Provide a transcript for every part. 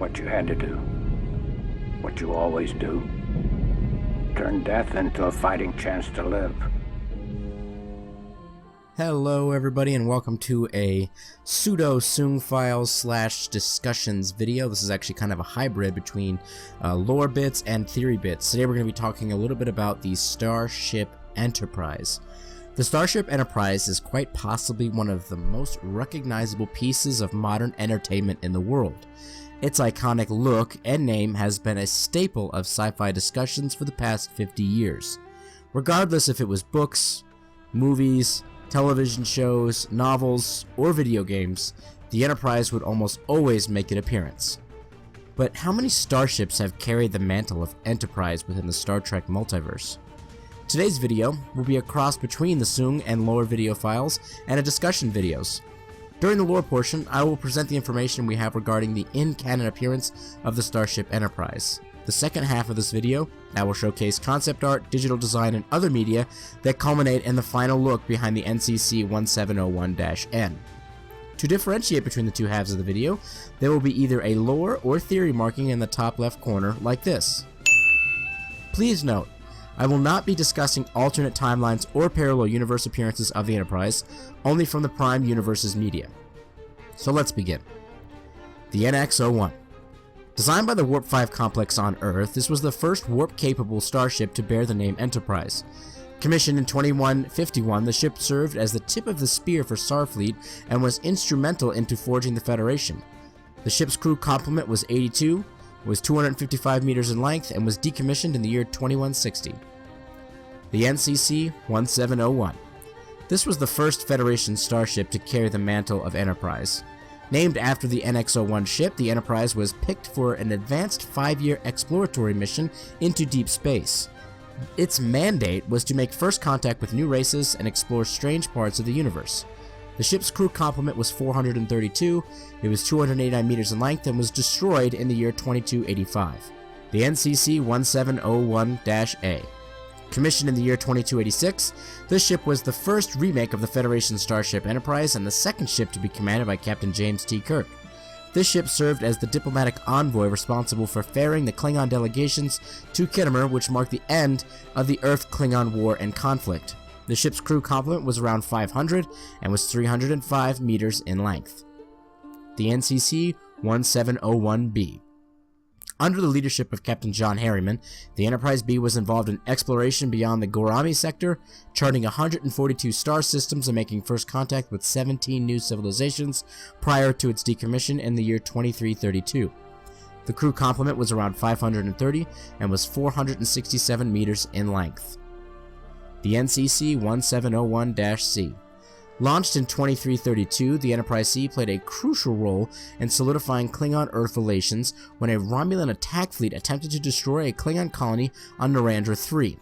what you had to do. What you always do. Turn death into a fighting chance to live. Hello everybody and welcome to a pseudo Soong Files / discussions video. This is actually kind of a hybrid between lore bits and theory bits. Today we're going to be talking a little bit about the Starship Enterprise. The Starship Enterprise is quite possibly one of the most recognizable pieces of modern entertainment in the world. Its iconic look and name has been a staple of sci-fi discussions for the past 50 years. Regardless if it was books, movies, television shows, novels, or video games, the Enterprise would almost always make an appearance. But how many starships have carried the mantle of Enterprise within the Star Trek multiverse? Today's video will be a cross between the Soong and lore video files and a discussion videos. During the lore portion, I will present the information we have regarding the in-canon appearance of the Starship Enterprise. The second half of this video, I will showcase concept art, digital design, and other media that culminate in the final look behind the NCC 1701-N. To differentiate between the two halves of the video, there will be either a lore or theory marking in the top left corner like this. Please note, I will not be discussing alternate timelines or parallel universe appearances of the Enterprise, only from the Prime Universe's media. So let's begin. The NX-01. Designed by the Warp 5 complex on Earth, this was the first warp-capable starship to bear the name Enterprise. Commissioned in 2151, the ship served as the tip of the spear for Starfleet and was instrumental into forging the Federation. The ship's crew complement was 82, was 255 meters in length, and was decommissioned in the year 2160. The NCC 1701. This was the first Federation starship to carry the mantle of Enterprise. Named after the NX-01 ship, the Enterprise was picked for an advanced 5-year exploratory mission into deep space. Its mandate was to make first contact with new races and explore strange parts of the universe. The ship's crew complement was 432, it was 289 meters in length, and was destroyed in the year 2285. The NCC 1701-A. Commissioned in the year 2286, this ship was the first remake of the Federation Starship Enterprise and the second ship to be commanded by Captain James T. Kirk. This ship served as the diplomatic envoy responsible for ferrying the Klingon delegations to Kittimer, which marked the end of the Earth-Klingon War and conflict. The ship's crew complement was around 500 and was 305 meters in length. The NCC 1701-B. Under the leadership of Captain John Harriman, the Enterprise B was involved in exploration beyond the Gorami sector, charting 142 star systems and making first contact with 17 new civilizations prior to its decommission in the year 2332. The crew complement was around 530 and was 467 meters in length. The NCC 1701-C. Launched in 2332, the Enterprise C played a crucial role in solidifying Klingon-Earth relations when a Romulan attack fleet attempted to destroy a Klingon colony on Narendra III.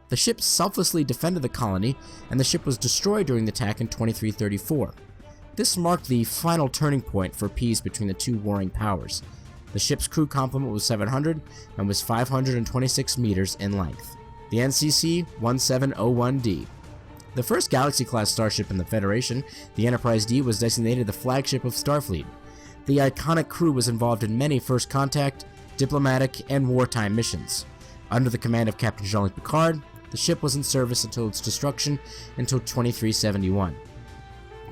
The ship selflessly defended the colony, and the ship was destroyed during the attack in 2334. This marked the final turning point for peace between the two warring powers. The ship's crew complement was 700 and was 526 meters in length. The NCC 1701-D. The first Galaxy-class starship in the Federation, the Enterprise D was designated the flagship of Starfleet. The iconic crew was involved in many first contact, diplomatic, and wartime missions. Under the command of Captain Jean-Luc Picard, the ship was in service until its destruction until 2371.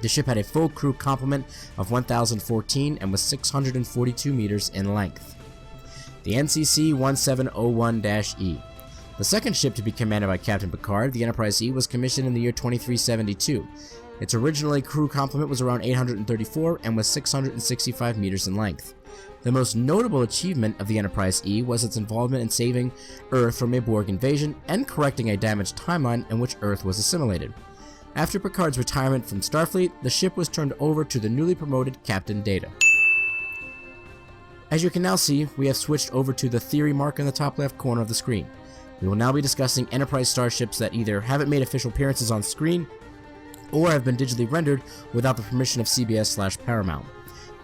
The ship had a full crew complement of 1,014 and was 642 meters in length. The NCC 1701-E. The second ship to be commanded by Captain Picard, the Enterprise E, was commissioned in the year 2372. Its original crew complement was around 834 and was 665 meters in length. The most notable achievement of the Enterprise E was its involvement in saving Earth from a Borg invasion and correcting a damaged timeline in which Earth was assimilated. After Picard's retirement from Starfleet, the ship was turned over to the newly promoted Captain Data. As you can now see, we have switched over to the theory mark in the top left corner of the screen. We will now be discussing Enterprise starships that either haven't made official appearances on screen or have been digitally rendered without the permission of CBS/Paramount.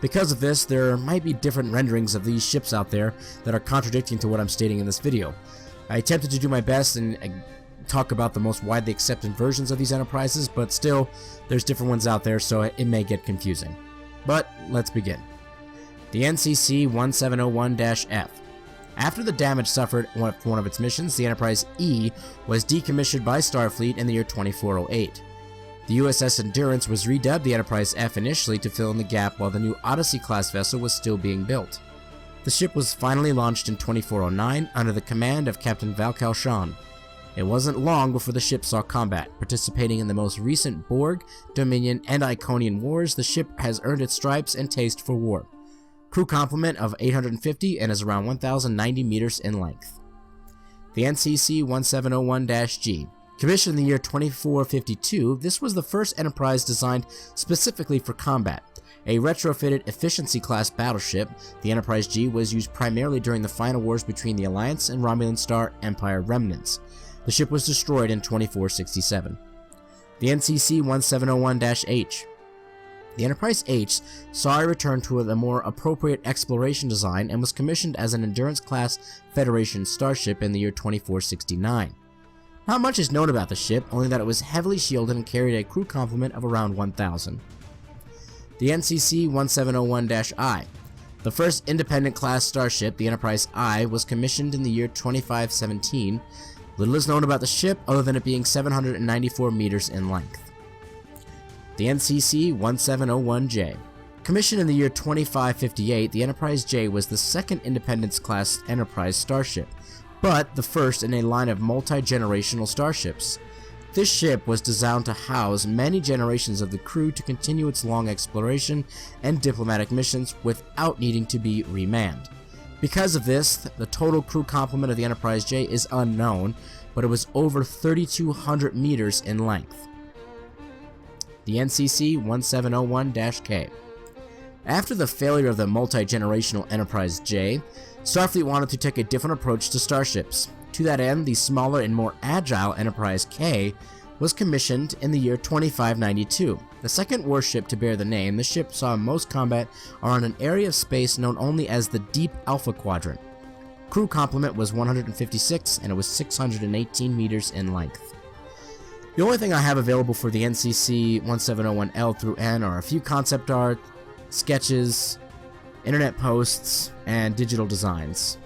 Because of this, there might be different renderings of these ships out there that are contradicting to what I'm stating in this video. I attempted to do my best and talk about the most widely accepted versions of these Enterprises, but still, there's different ones out there, so it may get confusing. But let's begin. The NCC-1701-F. After the damage suffered for one of its missions, the Enterprise E was decommissioned by Starfleet in the year 2408. The USS Endurance was redubbed the Enterprise F initially to fill in the gap while the new Odyssey-class vessel was still being built. The ship was finally launched in 2409 under the command of Captain Valkal Shan. It wasn't long before the ship saw combat. Participating in the most recent Borg, Dominion, and Iconian wars, the ship has earned its stripes and taste for war. Crew complement of 850 and is around 1,090 meters in length. The NCC-1701-G. Commissioned in the year 2452, this was the first Enterprise designed specifically for combat. A retrofitted efficiency-class battleship, the Enterprise G was used primarily during the final wars between the Alliance and Romulan Star Empire remnants. The ship was destroyed in 2467. The NCC-1701-H. The Enterprise H saw a return to a more appropriate exploration design and was commissioned as an Endurance-class Federation starship in the year 2469. Not much is known about the ship, only that it was heavily shielded and carried a crew complement of around 1,000. The NCC-1701-I. The first independent-class starship, the Enterprise I, was commissioned in the year 2517. Little is known about the ship other than it being 794 meters in length. The NCC-1701-J. Commissioned in the year 2558, the Enterprise J was the second Independence-class Enterprise starship, but the first in a line of multi-generational starships. This ship was designed to house many generations of the crew to continue its long exploration and diplomatic missions without needing to be remanned. Because of this, the total crew complement of the Enterprise J is unknown, but it was over 3,200 meters in length. The NCC-1701-K. After the failure of the multi-generational Enterprise J, Starfleet wanted to take a different approach to starships. To that end, the smaller and more agile Enterprise K was commissioned in the year 2592. The second warship to bear the name, the ship saw most combat around an area of space known only as the Deep Alpha Quadrant. Crew complement was 156 and it was 618 meters in length. The only thing I have available for the NCC-1701L through N are a few concept art, sketches, internet posts, and digital designs.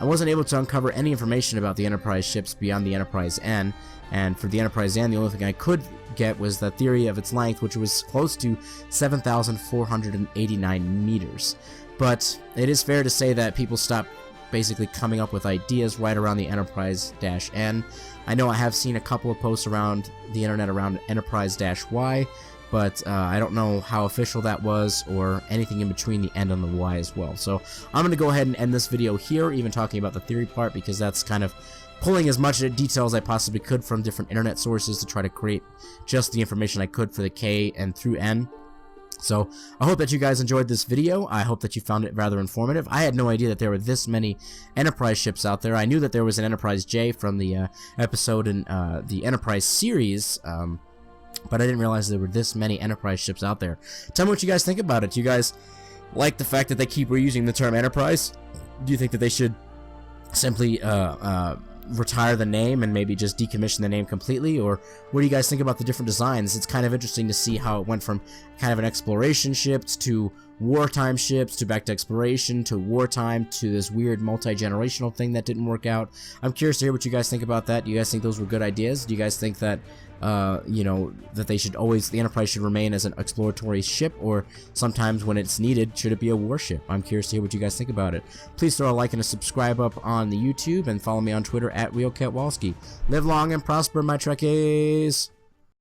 I wasn't able to uncover any information about the Enterprise ships beyond the Enterprise N, and for the Enterprise N, the only thing I could get was the theory of its length, which was close to 7,489 meters. But it is fair to say that people stopped basically coming up with ideas right around the Enterprise-N. I know I have seen a couple of posts around the internet around Enterprise-Y, but I don't know how official that was or anything in between the N and the Y as well. So I'm going to go ahead and end this video here, even talking about the theory part, because that's kind of pulling as much detail as I possibly could from different internet sources to try to create just the information I could for the K and through N. So I hope that you guys enjoyed this video. I hope that you found it rather informative. I had no idea that there were this many Enterprise ships out there. I knew that there was an Enterprise J from the episode in the Enterprise series, but I didn't realize there were this many Enterprise ships out there. Tell me what you guys think about it. Do you guys like the fact that they keep reusing the term Enterprise? Do you think that they should simply retire the name and maybe just decommission the name completely? Or what do you guys think about the different designs? It's kind of interesting to see how it went from kind of an exploration ship to wartime ships to back to exploration to wartime to this weird multi-generational thing that didn't work out. I'm curious to hear what you guys think about that. Do you guys think those were good ideas? Do you guys think that you know, that they should always, the Enterprise should remain as an exploratory ship, or sometimes when it's needed, should it be a warship? I'm curious to hear what you guys think about it. Please throw a like and a subscribe up on the YouTube, and follow me on Twitter at Ketwolski. Live long and prosper, my Trekkies!